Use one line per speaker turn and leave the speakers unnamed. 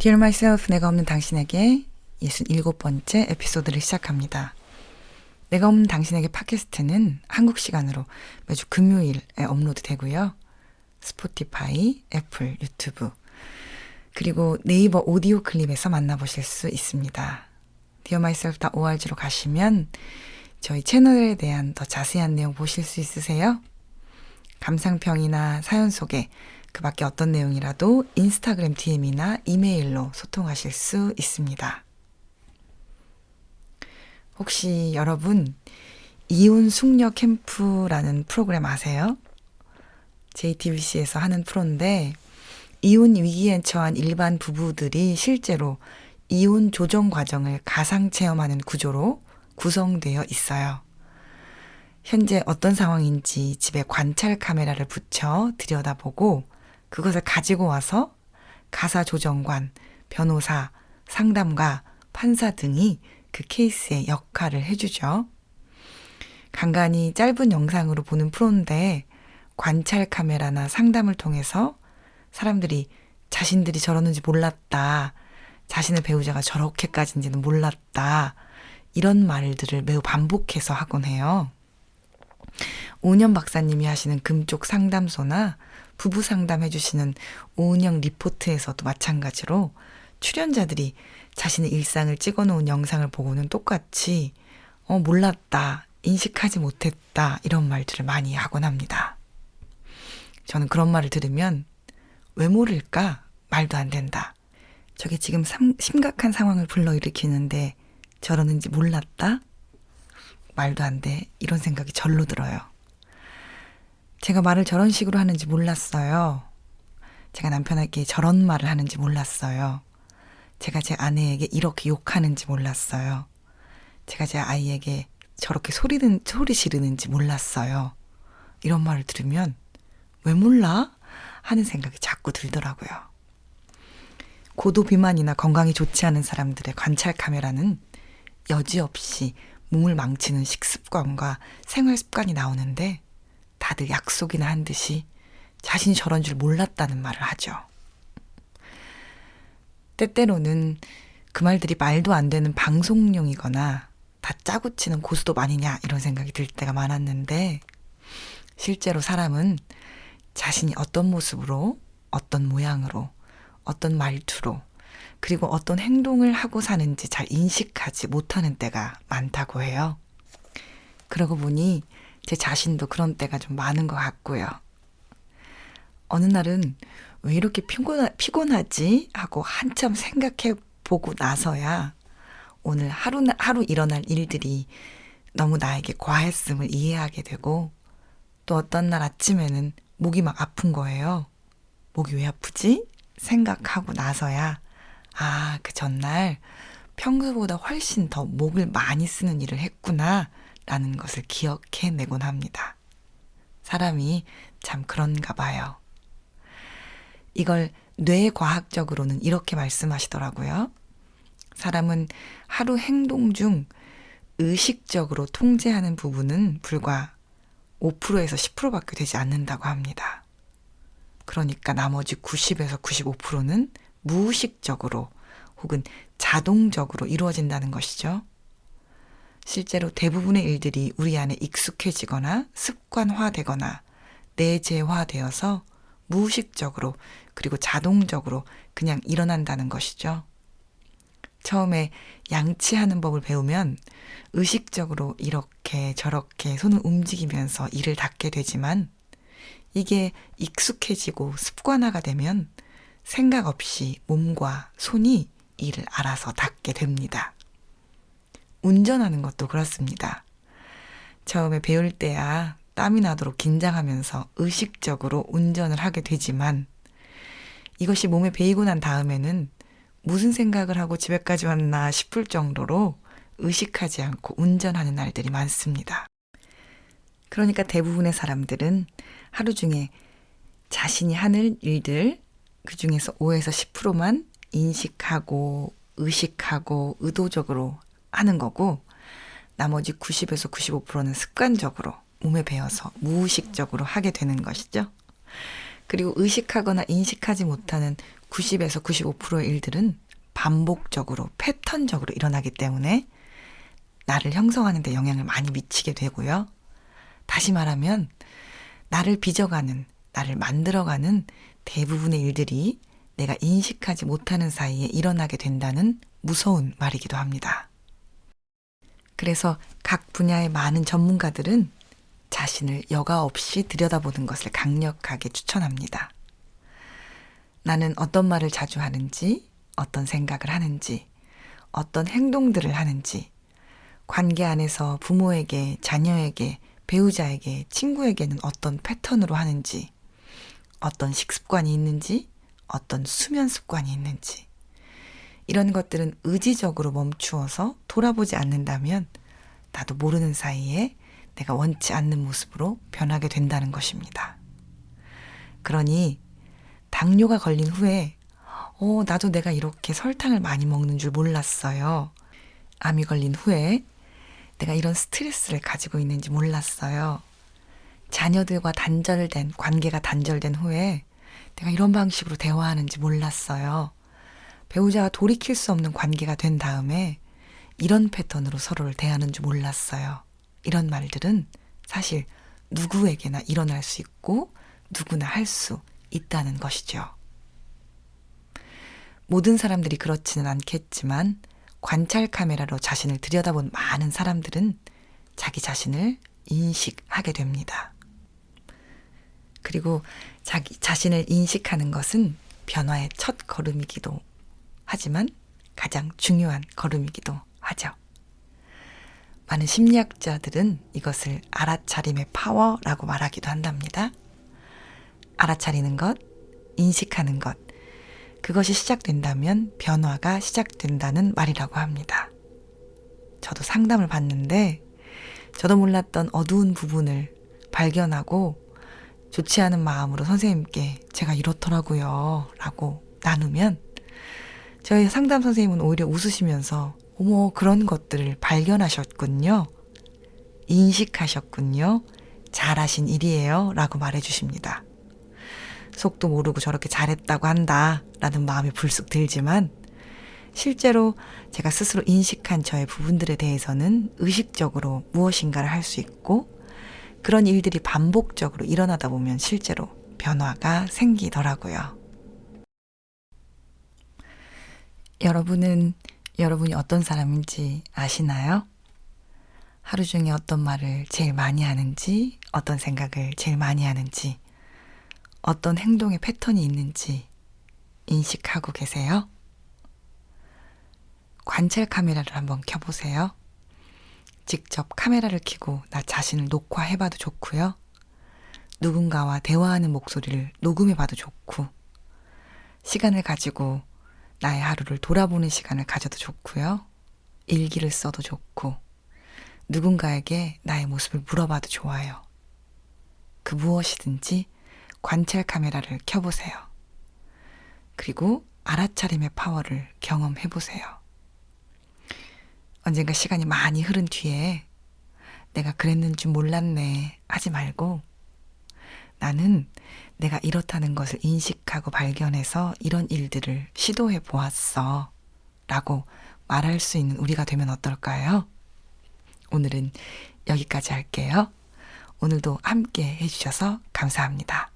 Dear Myself, 내가 없는 당신에게 67번째 에피소드를 시작합니다. 내가 없는 당신에게 팟캐스트는 한국 시간으로 매주 금요일에 업로드 되고요. 스포티파이, 애플, 유튜브, 그리고 네이버 오디오 클립에서 만나보실 수 있습니다. dearmyself.org로 가시면 저희 채널에 대한 더 자세한 내용 보실 수 있으세요. 감상평이나 사연 소개, 그 밖에 어떤 내용이라도 인스타그램 DM이나 이메일로 소통하실 수 있습니다. 혹시 여러분 이혼 숙녀 캠프라는 프로그램 아세요? JTBC에서 하는 프로인데 이혼 위기에 처한 일반 부부들이 실제로 이혼 조정 과정을 가상 체험하는 구조로 구성되어 있어요. 현재 어떤 상황인지 집에 관찰 카메라를 붙여 들여다보고 그것을 가지고 와서 가사 조정관, 변호사, 상담가, 판사 등이 그 케이스의 역할을 해주죠. 간간히 짧은 영상으로 보는 프로인데 관찰 카메라나 상담을 통해서 사람들이 자신들이 저러는지 몰랐다, 자신의 배우자가 저렇게까지인지는 몰랐다, 이런 말들을 매우 반복해서 하곤 해요. 오은영 박사님이 하시는 금쪽 상담소나 부부 상담해주시는 오은영 리포트에서도 마찬가지로 출연자들이 자신의 일상을 찍어놓은 영상을 보고는 똑같이 몰랐다, 인식하지 못했다, 이런 말들을 많이 하곤 합니다. 저는 그런 말을 들으면 왜 모를까? 말도 안 된다. 저게 지금 심각한 상황을 불러일으키는데 저러는지 몰랐다? 말도 안 돼. 이런 생각이 절로 들어요. 제가 말을 저런 식으로 하는지 몰랐어요. 제가 남편에게 저런 말을 하는지 몰랐어요. 제가 제 아내에게 이렇게 욕하는지 몰랐어요. 제가 제 아이에게 저렇게 소리 지르는지 몰랐어요. 이런 말을 들으면 왜 몰라? 하는 생각이 자꾸 들더라고요. 고도 비만이나 건강이 좋지 않은 사람들의 관찰 카메라는 여지없이 몸을 망치는 식습관과 생활 습관이 나오는데 다들 약속이나 한 듯이 자신이 저런 줄 몰랐다는 말을 하죠. 때때로는 그 말들이 말도 안 되는 방송용이거나 다 짜고 치는 고스톱 아니냐 이런 생각이 들 때가 많았는데 실제로 사람은 자신이 어떤 모습으로, 어떤 모양으로, 어떤 말투로, 그리고 어떤 행동을 하고 사는지 잘 인식하지 못하는 때가 많다고 해요. 그러고 보니 제 자신도 그런 때가 좀 많은 것 같고요. 어느 날은 왜 이렇게 피곤하지? 하고 한참 생각해 보고 나서야 오늘 하루 일어날 일들이 너무 나에게 과했음을 이해하게 되고 또 어떤 날 아침에는 목이 막 아픈 거예요. 목이 왜 아프지? 생각하고 나서야 그 전날 평소보다 훨씬 더 목을 많이 쓰는 일을 했구나 라는 것을 기억해내곤 합니다. 사람이 참 그런가 봐요. 이걸 뇌과학적으로는 이렇게 말씀하시더라고요. 사람은 하루 행동 중 의식적으로 통제하는 부분은 불과 5%에서 10%밖에 되지 않는다고 합니다. 그러니까 나머지 90에서 95%는 무의식적으로 혹은 자동적으로 이루어진다는 것이죠. 실제로 대부분의 일들이 우리 안에 익숙해지거나 습관화되거나 내재화되어서 무의식적으로 그리고 자동적으로 그냥 일어난다는 것이죠. 처음에 양치하는 법을 배우면 의식적으로 이렇게 저렇게 손을 움직이면서 이를 닦게 되지만 이게 익숙해지고 습관화가 되면 생각 없이 몸과 손이 이를 알아서 닦게 됩니다. 운전하는 것도 그렇습니다. 처음에 배울 때야 땀이 나도록 긴장하면서 의식적으로 운전을 하게 되지만 이것이 몸에 배이고 난 다음에는 무슨 생각을 하고 집에까지 왔나 싶을 정도로 의식하지 않고 운전하는 날들이 많습니다. 그러니까 대부분의 사람들은 하루 중에 자신이 하는 일들 그 중에서 5에서 10%만 인식하고 의식하고 의도적으로 하는 거고 나머지 90에서 95%는 습관적으로 몸에 배어서 무의식적으로 하게 되는 것이죠. 그리고 의식하거나 인식하지 못하는 90에서 95%의 일들은 반복적으로 패턴적으로 일어나기 때문에 나를 형성하는 데 영향을 많이 미치게 되고요. 다시 말하면 나를 빚어가는, 나를 만들어가는 대부분의 일들이 내가 인식하지 못하는 사이에 일어나게 된다는 무서운 말이기도 합니다. 그래서 각 분야의 많은 전문가들은 자신을 여과 없이 들여다보는 것을 강력하게 추천합니다. 나는 어떤 말을 자주 하는지, 어떤 생각을 하는지, 어떤 행동들을 하는지, 관계 안에서 부모에게, 자녀에게, 배우자에게, 친구에게는 어떤 패턴으로 하는지, 어떤 식습관이 있는지, 어떤 수면 습관이 있는지, 이런 것들은 의지적으로 멈추어서 돌아보지 않는다면 나도 모르는 사이에 내가 원치 않는 모습으로 변하게 된다는 것입니다. 그러니 당뇨가 걸린 후에 나도 내가 이렇게 설탕을 많이 먹는 줄 몰랐어요. 암이 걸린 후에 내가 이런 스트레스를 가지고 있는지 몰랐어요. 자녀들과 관계가 단절된 후에 내가 이런 방식으로 대화하는지 몰랐어요. 배우자와 돌이킬 수 없는 관계가 된 다음에 이런 패턴으로 서로를 대하는 줄 몰랐어요. 이런 말들은 사실 누구에게나 일어날 수 있고 누구나 할 수 있다는 것이죠. 모든 사람들이 그렇지는 않겠지만 관찰 카메라로 자신을 들여다본 많은 사람들은 자기 자신을 인식하게 됩니다. 그리고 자기 자신을 인식하는 것은 변화의 첫 걸음이기도 하지만 가장 중요한 걸음이기도 하죠. 많은 심리학자들은 이것을 알아차림의 파워라고 말하기도 한답니다. 알아차리는 것, 인식하는 것, 그것이 시작된다면 변화가 시작된다는 말이라고 합니다. 저도 상담을 받는데 저도 몰랐던 어두운 부분을 발견하고 좋지 않은 마음으로 선생님께 제가 이렇더라고요 라고 나누면 저희 상담 선생님은 오히려 웃으시면서 어머, 그런 것들을 발견하셨군요. 인식하셨군요. 잘하신 일이에요. 라고 말해주십니다. 속도 모르고 저렇게 잘했다고 한다 라는 마음이 불쑥 들지만 실제로 제가 스스로 인식한 저의 부분들에 대해서는 의식적으로 무엇인가를 할 수 있고 그런 일들이 반복적으로 일어나다 보면 실제로 변화가 생기더라고요. 여러분은 여러분이 어떤 사람인지 아시나요? 하루 중에 어떤 말을 제일 많이 하는지, 어떤 생각을 제일 많이 하는지, 어떤 행동의 패턴이 있는지 인식하고 계세요? 관찰 카메라를 한번 켜보세요. 직접 카메라를 켜고 나 자신을 녹화해봐도 좋고요. 누군가와 대화하는 목소리를 녹음해봐도 좋고, 시간을 가지고 나의 하루를 돌아보는 시간을 가져도 좋고요. 일기를 써도 좋고, 누군가에게 나의 모습을 물어봐도 좋아요. 그 무엇이든지 관찰 카메라를 켜보세요. 그리고 알아차림의 파워를 경험해보세요. 언젠가 시간이 많이 흐른 뒤에 내가 그랬는 줄 몰랐네 하지 말고 나는 내가 이렇다는 것을 인식하고 발견해서 이런 일들을 시도해 보았어 라고 말할 수 있는 우리가 되면 어떨까요? 오늘은 여기까지 할게요. 오늘도 함께 해주셔서 감사합니다.